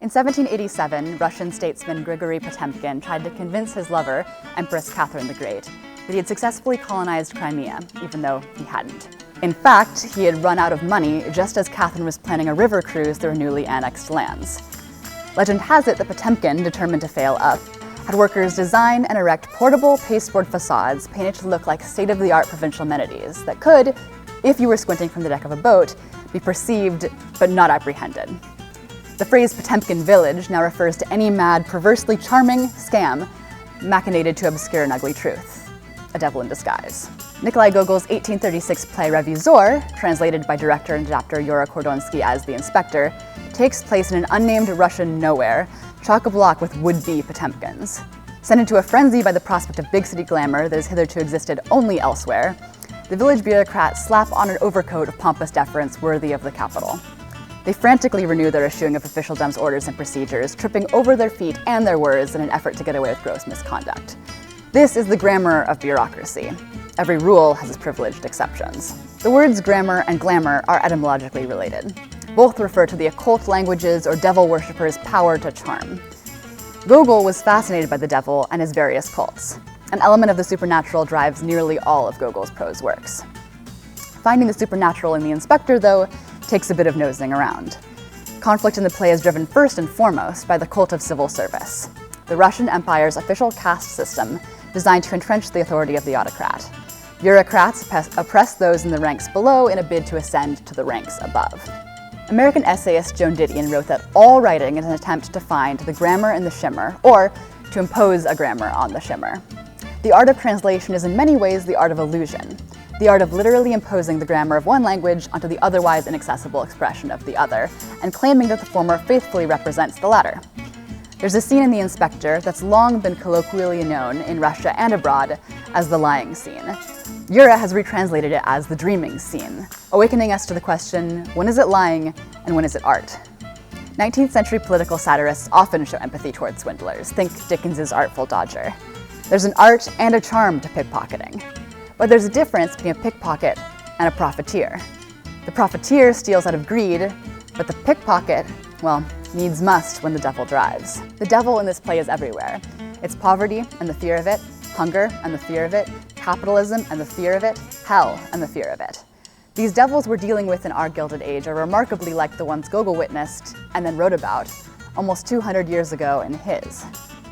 In 1787, Russian statesman Grigory Potemkin tried to convince his lover, Empress Catherine the Great, that he had successfully colonized Crimea, even though he hadn't. In fact, he had run out of money just as Catherine was planning a river cruise through her newly annexed lands. Legend has it that Potemkin, determined to fail up, had workers design and erect portable pasteboard facades painted to look like state-of-the-art provincial amenities that could, if you were squinting from the deck of a boat, be perceived but not apprehended. The phrase Potemkin Village now refers to any mad, perversely charming scam machinated to obscure an ugly truth. A devil in disguise. Nikolai Gogol's 1836 play Revizor, translated by director and adapter Yura Kordonsky as The Inspector, takes place in an unnamed Russian nowhere, chock-a-block with would-be Potemkins. Sent into a frenzy by the prospect of big city glamour that has hitherto existed only elsewhere, the village bureaucrats slap on an overcoat of pompous deference worthy of the capital. They frantically renew their issuing of officialdom's orders and procedures, tripping over their feet and their words in an effort to get away with gross misconduct. This is the grammar of bureaucracy. Every rule has its privileged exceptions. The words grammar and glamour are etymologically related. Both refer to the occult languages or devil worshippers' power to charm. Gogol was fascinated by the devil and his various cults. An element of the supernatural drives nearly all of Gogol's prose works. Finding the supernatural in The Inspector, though, takes a bit of nosing around. Conflict in the play is driven first and foremost by the cult of civil service, the Russian Empire's official caste system designed to entrench the authority of the autocrat. Bureaucrats oppress those in the ranks below in a bid to ascend to the ranks above. American essayist Joan Didion wrote that all writing is an attempt to find the grammar in the shimmer, or to impose a grammar on the shimmer. The art of translation is in many ways the art of illusion, the art of literally imposing the grammar of one language onto the otherwise inaccessible expression of the other, and claiming that the former faithfully represents the latter. There's a scene in The Inspector that's long been colloquially known in Russia and abroad as the lying scene. Yura has retranslated it as the dreaming scene, awakening us to the question, when is it lying and when is it art? 19th century political satirists often show empathy towards swindlers. Think Dickens's Artful Dodger. There's an art and a charm to pickpocketing. But there's a difference between a pickpocket and a profiteer. The profiteer steals out of greed, but the pickpocket, well, needs must when the devil drives. The devil in this play is everywhere. It's poverty and the fear of it, hunger and the fear of it, capitalism and the fear of it, hell and the fear of it. These devils we're dealing with in our Gilded Age are remarkably like the ones Gogol witnessed and then wrote about almost 200 years ago in his.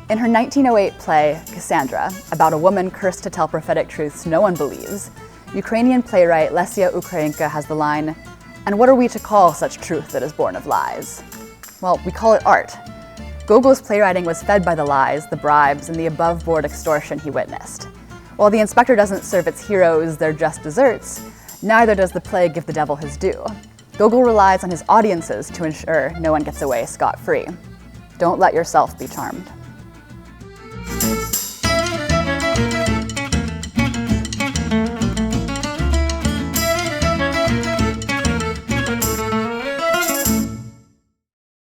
In her 1908 play, Cassandra, about a woman cursed to tell prophetic truths no one believes, Ukrainian playwright Lesia Ukrainka has the line, "And what are we to call such truth that is born of lies?" Well, we call it art. Gogol's playwriting was fed by the lies, the bribes, and the above-board extortion he witnessed. While The Inspector doesn't serve its heroes their just desserts, neither does the play give the devil his due. Gogol relies on his audiences to ensure no one gets away scot-free. Don't let yourself be charmed.